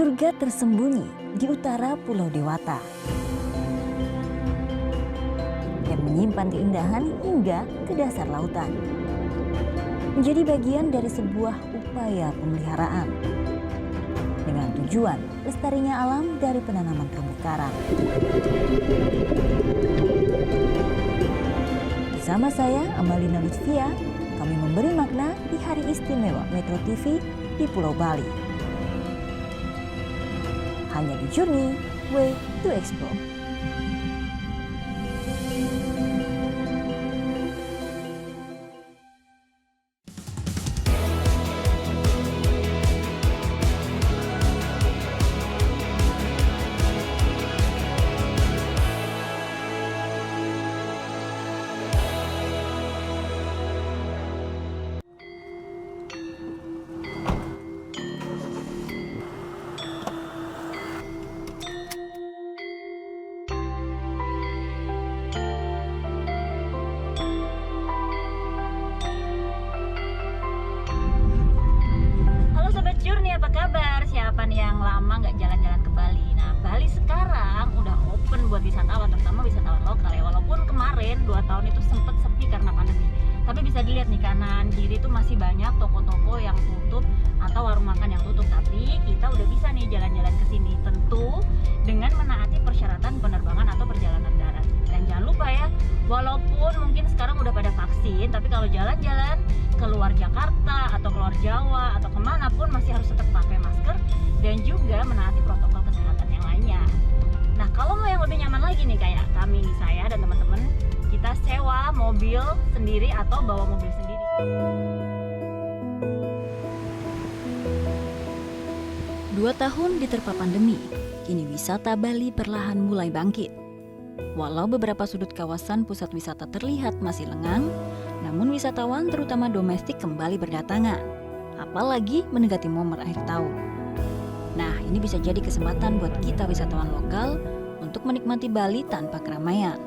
Surga tersembunyi di utara Pulau Dewata yang menyimpan keindahan hingga ke dasar lautan. Menjadi bagian dari sebuah upaya pemeliharaan dengan tujuan lestarinya alam dari penanaman terumbu karang. Bersama saya, Amalina Lutfia, kami memberi makna di Hari Istimewa Metro TV di Pulau Bali. Hanya di Journey Way to Explore. Journey, apa kabar? Siapa nih yang lama nggak jalan-jalan ke Bali? Nah, Bali sekarang udah open buat wisatawan, terutama wisatawan lokal ya. Walaupun kemarin 2 tahun itu sempat sepi karena pandemi. Tapi bisa dilihat nih kanan kiri itu masih banyak toko-toko yang tutup atau warung makan yang tutup. Tapi kita udah bisa nih jalan-jalan ke sini, tentu dengan menaati persyaratan penerbangan atau perjalanan darat. Dan jangan lupa ya, walaupun mungkin sekarang udah pada vaksin, tapi kalau jalan-jalan keluar Jakarta atau keluar Jawa atau kemanapun masih harus tetap pakai masker dan juga menaati protokol kesehatan yang lainnya. Nah, kalau mau yang lebih nyaman lagi nih kayak kami nih, saya dan teman-teman, kita sewa mobil sendiri atau bawa mobil sendiri. Dua tahun diterpa pandemi, kini wisata Bali perlahan mulai bangkit. Walau beberapa sudut kawasan pusat wisata terlihat masih lengang, namun wisatawan terutama domestik kembali berdatangan, apalagi mendekati momen akhir tahun. Nah, ini bisa jadi kesempatan buat kita wisatawan lokal untuk menikmati Bali tanpa keramaian.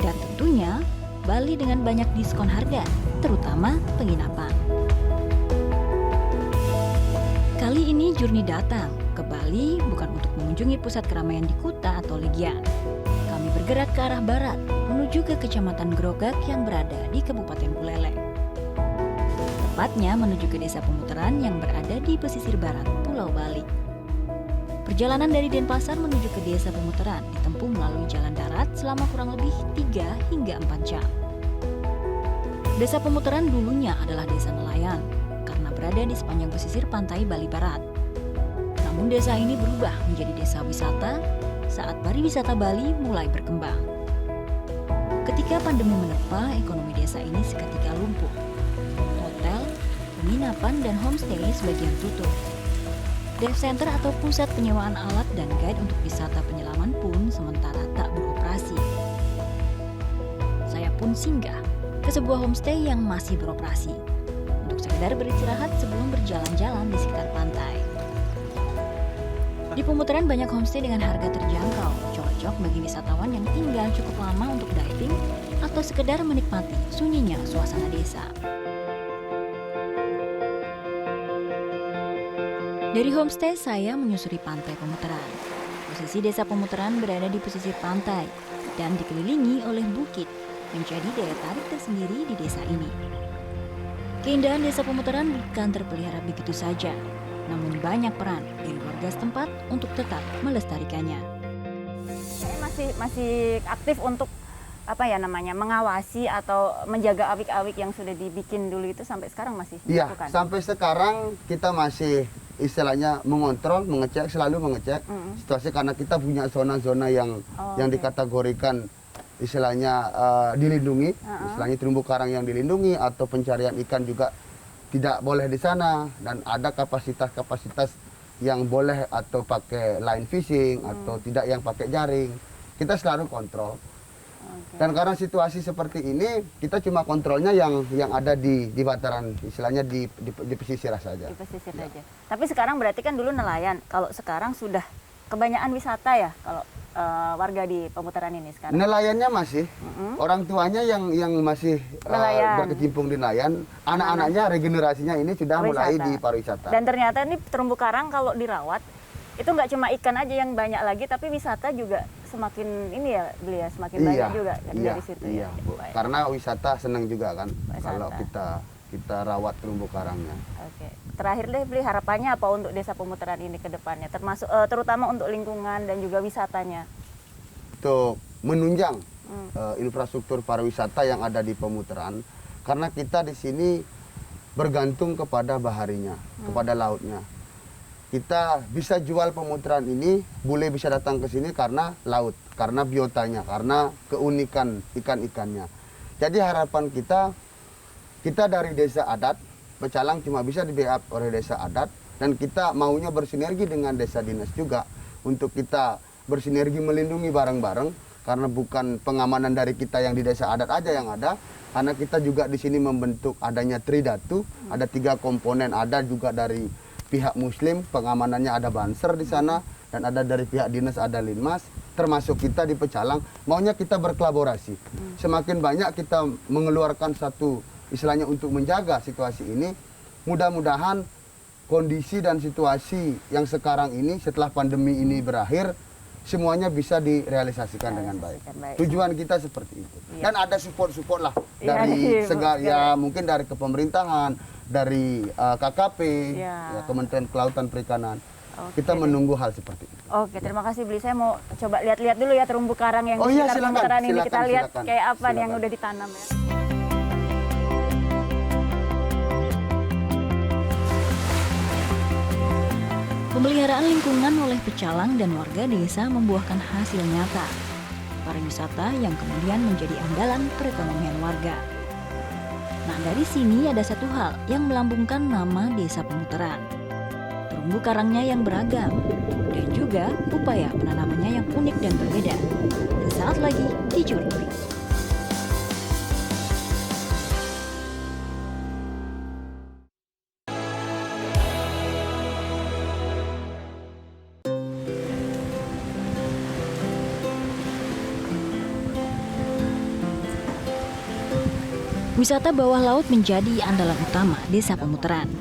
Dan tentunya, Bali dengan banyak diskon harga, terutama penginapan. Kali ini Journey datang ke Bali bukan untuk mengunjungi pusat keramaian di Kuta atau Legian. Kami bergerak ke arah barat, menuju ke Kecamatan Grogak yang berada di Kabupaten Buleleng. Tepatnya menuju ke Desa Pemutaran yang berada di pesisir barat Pulau Bali. Perjalanan dari Denpasar menuju ke Desa Pemutaran ditempuh melalui jalan darat selama kurang lebih 3 hingga 4 jam. Desa Pemutaran dulunya adalah desa nelayan karena berada di sepanjang pesisir pantai Bali Barat. Namun desa ini berubah menjadi desa wisata saat pariwisata Bali mulai berkembang. Ketika pandemi menerpa, ekonomi desa ini seketika lumpuh. Hotel, penginapan, dan homestay sebagian tutup. Dive center atau pusat penyewaan alat dan guide untuk wisata penyelaman pun sementara tak beroperasi. Saya pun singgah ke sebuah homestay yang masih beroperasi untuk sekedar beristirahat sebelum berjalan-jalan di sekitar pantai. Di Pemutaran banyak homestay dengan harga terjangkau, cocok bagi wisatawan yang tinggal cukup lama untuk diving atau sekedar menikmati sunyinya suasana desa. Dari homestay saya menyusuri pantai Pemutaran. Posisi Desa Pemutaran berada di pesisir pantai dan dikelilingi oleh bukit, menjadi daya tarik tersendiri di desa ini. Keindahan Desa Pemutaran bukan terpelihara begitu saja, namun banyak peran dari warga setempat untuk tetap melestarikannya. Saya masih aktif untuk mengawasi atau menjaga awik-awik yang sudah dibikin dulu itu sampai sekarang masih dilakukan. Iya, sampai sekarang kita masih istilahnya mengontrol, mengecek, selalu mengecek situasi karena kita punya zona-zona yang dikategorikan istilahnya dilindungi, istilahnya terumbu karang yang dilindungi atau pencarian ikan juga tidak boleh di sana, dan ada kapasitas-kapasitas yang boleh atau pakai line fishing atau tidak yang pakai jaring. Kita selalu kontrol. Dan karena situasi seperti ini, kita cuma kontrolnya yang ada di bataran, istilahnya di pesisir saja. Di pesisir saja. Tapi sekarang berarti kan dulu nelayan. Kalau sekarang sudah kebanyakan wisata ya, kalau warga di Pemutaran ini sekarang? Nelayannya masih, orang tuanya yang masih berkecimpung di nelayan, anak-anaknya regenerasinya ini sudah mulai di pariwisata. Dan ternyata ini terumbu karang kalau dirawat itu nggak cuma ikan aja yang banyak lagi, tapi wisata juga semakin ini ya, beli ya, semakin banyak juga kan dari situ iya, ya. Bu. Baik. Karena wisata senang juga kan Wisata. kalau kita rawat terumbu karangnya. Oke. Terakhir deh, beli harapannya apa untuk Desa Pemutaran ini ke depannya, termasuk terutama untuk lingkungan dan juga wisatanya. Untuk menunjang infrastruktur pariwisata yang ada di Pemutaran, karena kita di sini bergantung kepada baharinya, kepada lautnya. Kita bisa jual Pemutaran ini, bule bisa datang ke sini karena laut, karena biotanya, karena keunikan ikan-ikannya. Jadi harapan kita dari desa adat, Pecalang cuma bisa di-backup oleh desa adat, dan kita maunya bersinergi dengan desa dinas juga untuk kita bersinergi melindungi bareng-bareng, karena bukan pengamanan dari kita yang di desa adat aja yang ada, karena kita juga di sini membentuk adanya Tridatu, ada 3 komponen, ada juga dari pihak Muslim, pengamanannya ada Banser di sana, dan ada dari pihak dinas ada Linmas, termasuk kita di Pecalang, maunya kita berkolaborasi. Semakin banyak kita mengeluarkan satu istilahnya untuk menjaga situasi ini, mudah-mudahan kondisi dan situasi yang sekarang ini setelah pandemi ini berakhir, semuanya bisa direalisasikan dengan baik. Tujuan kita seperti itu. Dan ada support-support lah dari segala, mungkin dari kepemerintahan, dari KKP, ya, Kementerian Kelautan Perikanan. Kita menunggu hal seperti itu. Oke, terima kasih Beli. Saya mau coba lihat-lihat dulu ya terumbu karang yang di iya, sekitar Pemutaran ini. Kita lihat silakan. kayak apa nih yang udah ditanam ya. Pemeliharaan lingkungan oleh Pecalang dan warga desa membuahkan hasil nyata. Pariwisata yang kemudian menjadi andalan perekonomian warga. Nah, dari sini ada satu hal yang melambungkan nama Desa Pemutaran. Terumbu karangnya yang beragam, dan juga upaya penanamannya yang unik dan berbeda. Sesaat lagi di Journey. Wisata bawah laut menjadi andalan utama Desa Pemutaran.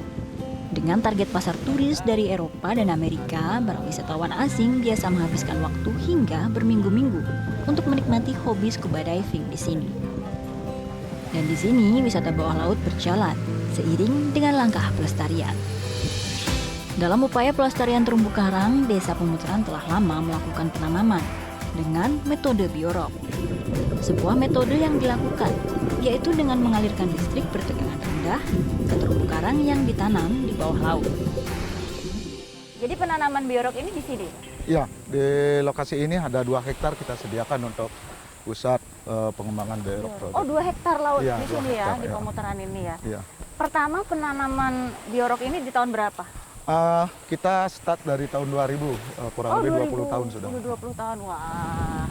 Dengan target pasar turis dari Eropa dan Amerika, para wisatawan asing biasa menghabiskan waktu hingga berminggu-minggu untuk menikmati hobi scuba diving di sini. Dan di sini wisata bawah laut berjalan seiring dengan langkah pelestarian. Dalam upaya pelestarian terumbu karang, Desa Pemutaran telah lama melakukan penanaman dengan metode biorok. Sebuah metode yang dilakukan yaitu dengan mengalirkan listrik bertegangan rendah ke terumbu karang yang ditanam di bawah laut. Jadi penanaman biorok ini di sini? Ya, di lokasi ini ada 2 hektar kita sediakan untuk pusat pengembangan biorok. Oh, 2 hektar laut ya, di sini ya, hektar, di Pemutaran ini ya. Ya. Pertama penanaman biorok ini di tahun berapa? Kita start dari tahun 2000, kurang lebih 20 tahun sudah. 20 tahun, wah.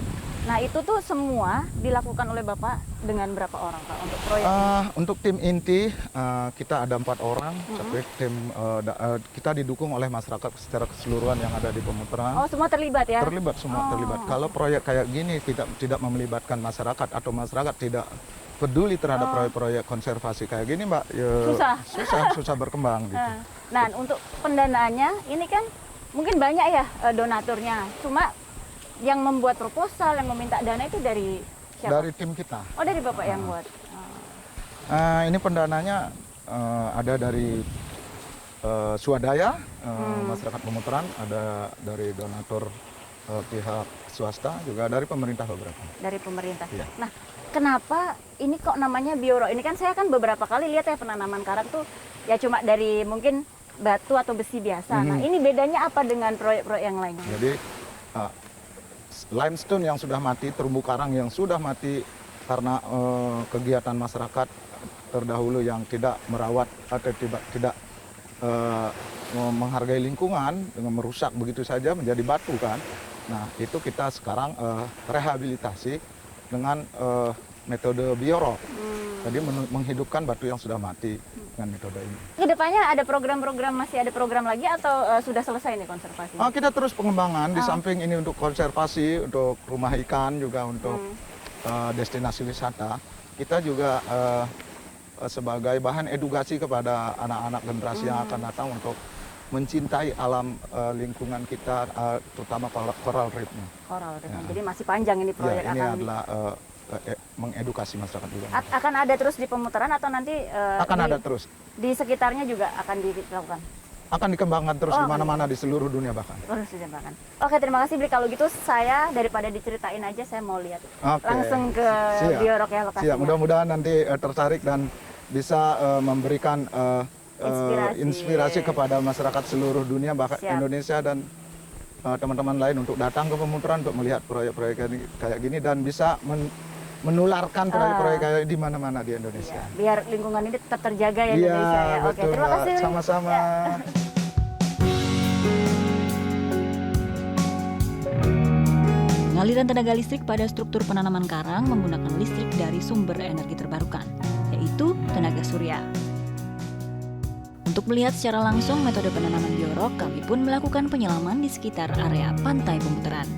Nah itu tuh semua dilakukan oleh Bapak dengan berapa orang Pak untuk proyek ini? Untuk tim inti kita ada 4 orang, tapi tim kita didukung oleh masyarakat secara keseluruhan yang ada di Pemutaran. Oh semua terlibat ya? Terlibat semua, terlibat. Kalau proyek kayak gini tidak melibatkan masyarakat atau masyarakat tidak peduli terhadap proyek-proyek konservasi kayak gini, Mbak, ya susah berkembang gitu. Nah untuk pendanaannya ini kan mungkin banyak ya donaturnya, cuma yang membuat proposal, yang meminta dana itu dari siapa? Dari tim kita. Oh, dari Bapak yang buat? Ini pendananya ada dari swadaya, masyarakat Pemutaran, ada dari donatur pihak swasta, juga dari pemerintah beberapa. Dari pemerintah. Iya. Nah, kenapa ini kok namanya biorok? Ini kan saya kan beberapa kali lihat ya penanaman karang tuh ya cuma dari mungkin batu atau besi biasa. Nah, ini bedanya apa dengan proyek-proyek yang lainnya? Jadi limestone yang sudah mati, terumbu karang yang sudah mati karena kegiatan masyarakat terdahulu yang tidak merawat atau tidak menghargai lingkungan dengan merusak begitu saja menjadi batu kan. Nah itu kita sekarang rehabilitasi dengan metode biorok. Jadi menghidupkan batu yang sudah mati dengan metode ini. Kedepannya ada program-program, masih ada program lagi atau sudah selesai nih konservasi? Kita terus pengembangan di samping ini untuk konservasi, untuk rumah ikan juga untuk destinasi wisata. Kita juga sebagai bahan edukasi kepada anak-anak generasi yang akan datang untuk mencintai alam lingkungan kita, terutama coral reef-nya. Coral Reef. Ya. Jadi masih panjang ini proyek Ya, ini akan adalah mengedukasi masyarakat juga. akan ada terus di pemutaran atau nanti Akan di, ada terus. di sekitarnya juga akan dilakukan. Akan dikembangkan terus Oh, di mana-mana di seluruh dunia bahkan. Terus ditembakkan. Oke, terima kasih Bri. Kalau gitu saya daripada diceritain aja saya mau lihat Oke. langsung ke Siap. Biorok ya lokasinya. Siap. Mudah-mudahan nanti tertarik dan bisa memberikan inspirasi kepada masyarakat seluruh dunia, bahkan Siap. Indonesia dan teman-teman lain untuk datang ke pemutaran untuk melihat proyek-proyek kayak gini dan bisa menularkan proyek-proyek kayak di mana-mana di Indonesia. Ya, biar lingkungan ini tetap terjaga ya Iya, Indonesia ya. Oke, betul, terima Mbak. kasih. Bri. Sama-sama. Ya. Pengaliran tenaga listrik pada struktur penanaman karang menggunakan listrik dari sumber energi terbarukan, yaitu tenaga surya. Untuk melihat secara langsung metode penanaman biorok, kami pun melakukan penyelaman di sekitar area pantai pemutaran.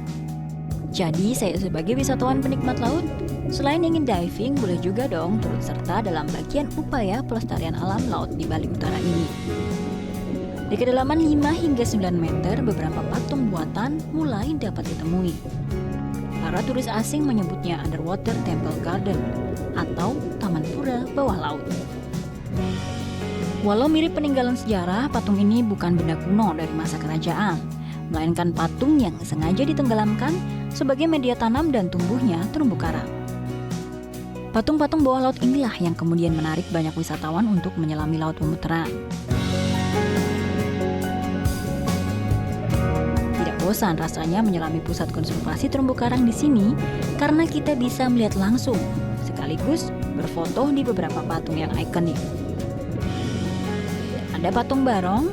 Jadi, saya sebagai wisatawan penikmat laut, selain ingin diving, boleh juga dong turut serta dalam bagian upaya pelestarian alam laut di Bali Utara ini. Di kedalaman 5 hingga 9 meter, beberapa patung buatan mulai dapat ditemui. Para turis asing menyebutnya Underwater Temple Garden atau Taman Pura Bawah Laut. Walau mirip peninggalan sejarah, patung ini bukan benda kuno dari masa kerajaan, melainkan patung yang sengaja ditenggelamkan sebagai media tanam dan tumbuhnya terumbu karang. Patung-patung bawah laut inilah yang kemudian menarik banyak wisatawan untuk menyelami laut pemutaran. Tidak bosan rasanya menyelami pusat konservasi terumbu karang di sini karena kita bisa melihat langsung, sekaligus berfoto di beberapa patung yang ikonik. Ada patung Barong,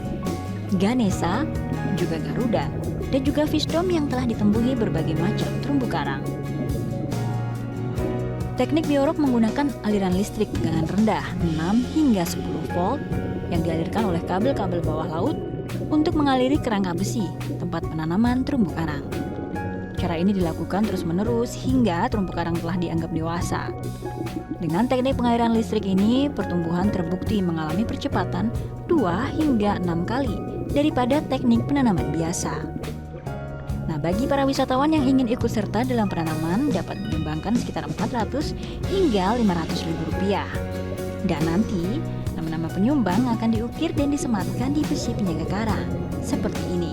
Ganesha, juga Garuda, dan juga Fishdom yang telah ditembuhi berbagai macam terumbu karang. Teknik biorok menggunakan aliran listrik tegangan rendah 6 hingga 10 volt yang dialirkan oleh kabel-kabel bawah laut untuk mengaliri kerangka besi, tempat penanaman terumbu karang. Cara ini dilakukan terus-menerus hingga terumbu karang telah dianggap dewasa. Dengan teknik pengaliran listrik ini, pertumbuhan terbukti mengalami percepatan 2 hingga 6 kali daripada teknik penanaman biasa. Nah, bagi para wisatawan yang ingin ikut serta dalam penanaman dapat menyumbangkan sekitar 400 hingga 500 ribu rupiah. Dan nanti, nama-nama penyumbang akan diukir dan disematkan di besi penjaga karang, seperti ini.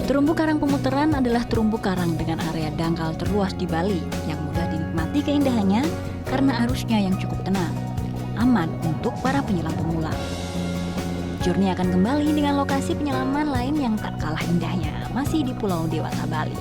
Terumbu karang pemutaran adalah terumbu karang dengan area dangkal terluas di Bali yang mudah dinikmati keindahannya karena arusnya yang cukup tenang, aman untuk para penyelam pemula. Journey akan kembali dengan lokasi penyelaman lain yang tak kalah indahnya, masih di Pulau Dewata, Bali.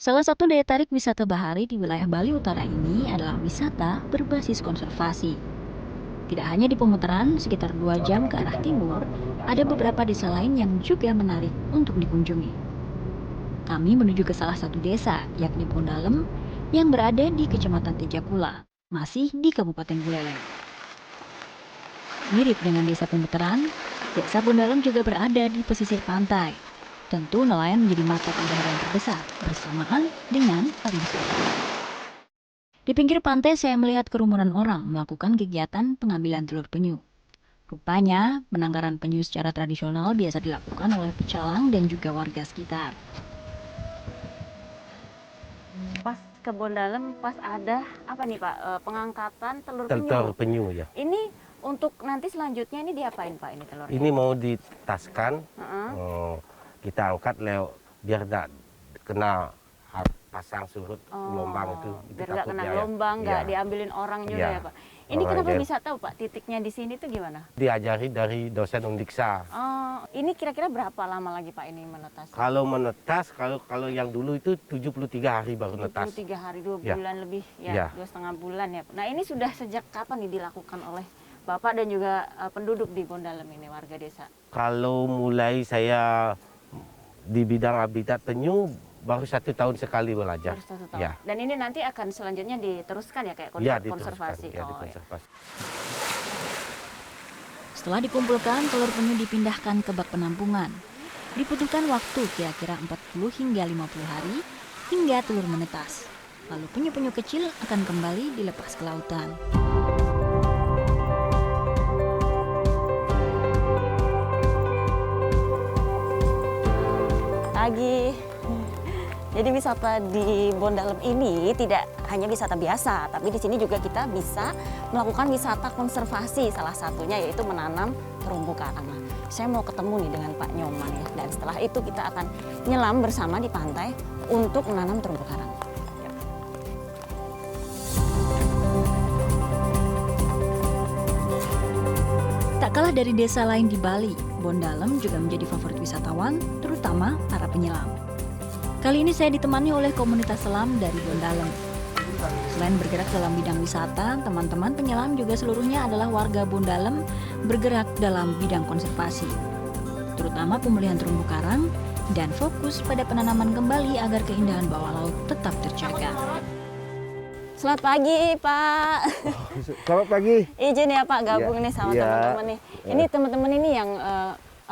Salah satu daya tarik wisata bahari di wilayah Bali Utara ini adalah wisata berbasis konservasi. Tidak hanya di pemutaran, sekitar 2 jam ke arah timur, ada beberapa desa lain yang juga menarik untuk dikunjungi. Kami menuju ke salah satu desa, yakni Bondalem, yang berada di Kecamatan Tejapula, masih di Kabupaten Buleleng. Mirip dengan desa pemutaran, desa Bondalem juga berada di pesisir pantai. Tentu nelayan menjadi mata pencaharian terbesar bersamaan dengan pariwisata. Di pinggir pantai saya melihat kerumunan orang melakukan kegiatan pengambilan telur penyu. Rupanya penangkaran penyu secara tradisional biasa dilakukan oleh pecalang dan juga warga sekitar. Pas ke Bondalem pas ada apa nih Pak? Pengangkatan telur penyu. Telur penyu ya. Ini untuk nanti selanjutnya ini diapain Pak ini telurnya? Ini mau ditaskan, Heeh. kita angkat biar tidak kena pasang surut gelombang itu. Biar nggak kena takutnya ya. gelombang, nggak Iya. diambilin orang juga Iya. ya Pak. Ini Oh, kenapa iya. bisa tahu Pak titiknya di sini tuh gimana? Diajari dari dosen Undiksa. Oh, ini kira-kira berapa lama lagi Pak ini menetas? Kalau menetas, kalau yang dulu itu 73 hari baru netas. 23 hari, 2 Ya. bulan lebih Ya. ya, 2,5 bulan ya. Nah ini sudah sejak kapan nih dilakukan oleh Bapak dan juga penduduk di Bondalem ini, warga desa? Kalau mulai saya di bidang habitat penyu Baru 1 tahun sekali belajar. Baru 1 tahun. Ya. Dan ini nanti akan selanjutnya diteruskan ya kayak Ya, konservasi. diteruskan. Ya, Oh, ya. dikonservasi. Setelah dikumpulkan, telur penyu dipindahkan ke bak penampungan. Dibutuhkan waktu kira-kira 40 hingga 50 hari hingga telur menetas. Lalu penyu-penyu kecil akan kembali dilepas ke lautan. Pagi. Jadi wisata di Bondalem ini tidak hanya wisata biasa, tapi di sini juga kita bisa melakukan wisata konservasi, salah satunya yaitu menanam terumbu karang. Nah, saya mau ketemu nih dengan Pak Nyoman ya, dan setelah itu kita akan nyelam bersama di pantai untuk menanam terumbu karang. Tak kalah dari desa lain di Bali, Bondalem juga menjadi favorit wisatawan, terutama para penyelam. Kali ini saya ditemani oleh komunitas selam dari Bondalem. Selain bergerak dalam bidang wisata, teman-teman penyelam juga seluruhnya adalah warga Bondalem bergerak dalam bidang konservasi, terutama pemulihan terumbu karang dan fokus pada penanaman kembali agar keindahan bawah laut tetap terjaga. Selamat pagi Pak. Selamat pagi. Izin ya Pak gabung Ya, nih sama ya. teman-teman nih. Ini teman-teman ini yang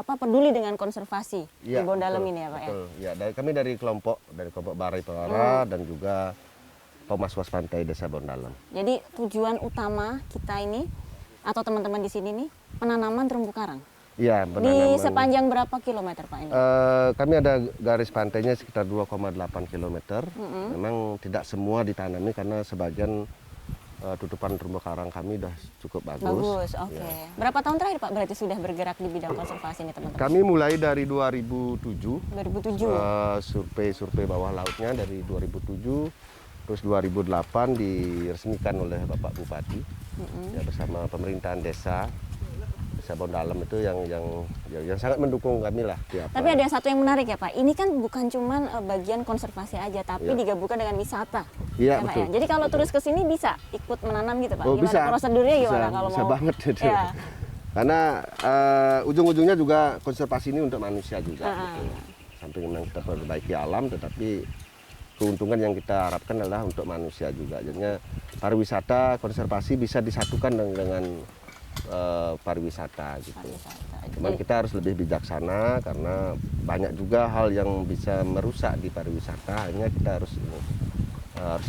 peduli dengan konservasi di Iya, Bondalem betul, ini ya Pak ya. betul. Ya, kami dari kelompok Barai Pelara dan juga Pemaswas Pantai Desa Bondalem. Jadi tujuan utama kita ini atau teman-teman di sini nih penanaman terumbu karang. Iya, Di penanaman. sepanjang berapa kilometer Pak ini? Kami ada garis pantainya sekitar 2,8 km. Memang tidak semua ditanami karena sebagian tutupan terumbu karang kami sudah cukup bagus. Bagus, oke. Ya. Berapa tahun terakhir Pak berarti sudah bergerak di bidang konservasi ini teman-teman? Kami mulai dari 2007. 2007. Survei bawah lautnya dari 2007. Terus 2008 diresmikan oleh Bapak Bupati ya, bersama pemerintahan desa Bondalem itu yang sangat mendukung kami lah. Tapi ada satu yang menarik ya Pak. Ini kan bukan cuman bagian konservasi aja, tapi Ya. digabungkan dengan wisata. Iya, Pak, betul. ya? Jadi kalau terus ke sini bisa ikut menanam gitu Pak. Oh, Gimana bisa. prosedurnya gimana Bisa, kalau bisa mau? banget. Ya. Karena ujung-ujungnya juga konservasi ini untuk manusia juga. Ah. Gitu. Samping memang kita perbaiki alam, tetapi keuntungan yang kita harapkan adalah untuk manusia juga. Jadinya pariwisata, konservasi bisa disatukan dengan pariwisata gitu. Cuman kita harus lebih bijaksana karena banyak juga hal yang bisa merusak di pariwisata. Hanya kita harus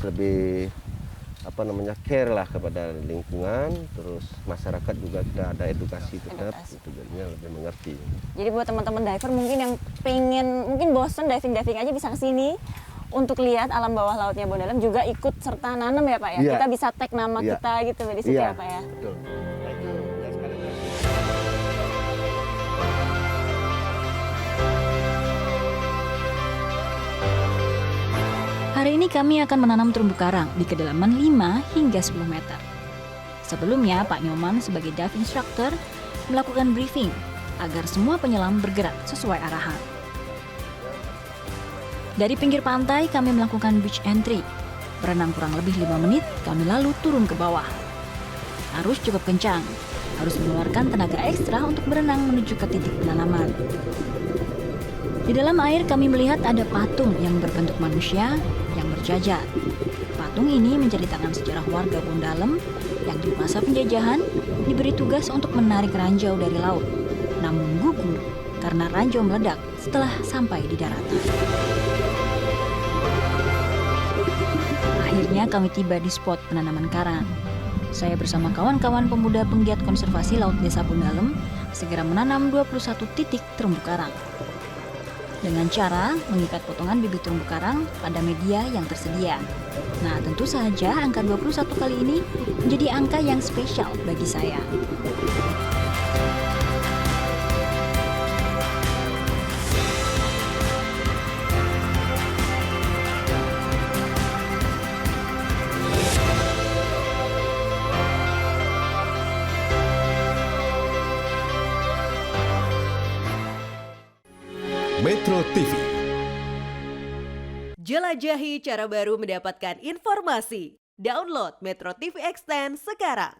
lebih care lah kepada lingkungan, terus masyarakat juga kita ada edukasi tetap, itu jadinya lebih mengerti. Jadi buat teman-teman diver mungkin yang mungkin bosen diving aja bisa ke sini untuk lihat alam bawah lautnya Bondalem, juga ikut serta nanam ya Pak ya. Iya. Kita bisa tag nama Iya. kita gitu di situ ya Pak ya. Betul. Hari ini kami akan menanam terumbu karang di kedalaman 5 hingga 10 meter. Sebelumnya, Pak Nyoman sebagai dive instructor melakukan briefing agar semua penyelam bergerak sesuai arahan. Dari pinggir pantai, kami melakukan beach entry. Berenang kurang lebih 5 menit, kami lalu turun ke bawah. Arus cukup kencang, harus mengeluarkan tenaga ekstra untuk berenang menuju ke titik penanaman. Di dalam air kami melihat ada patung yang berbentuk manusia yang berjajar. Patung ini menjadi tangan sejarah warga Bondalem yang di masa penjajahan diberi tugas untuk menarik ranjau dari laut, namun gugur karena ranjau meledak setelah sampai di daratan. Akhirnya kami tiba di spot penanaman karang. Saya bersama kawan-kawan pemuda penggiat konservasi laut Desa Bondalem segera menanam 21 titik terumbu karang. Dengan cara mengikat potongan bibit terumbu karang pada media yang tersedia. Nah, tentu saja angka 21 kali ini menjadi angka yang spesial bagi saya. Metro TV. Jelajahi cara baru mendapatkan informasi. Download Metro TV Extend sekarang.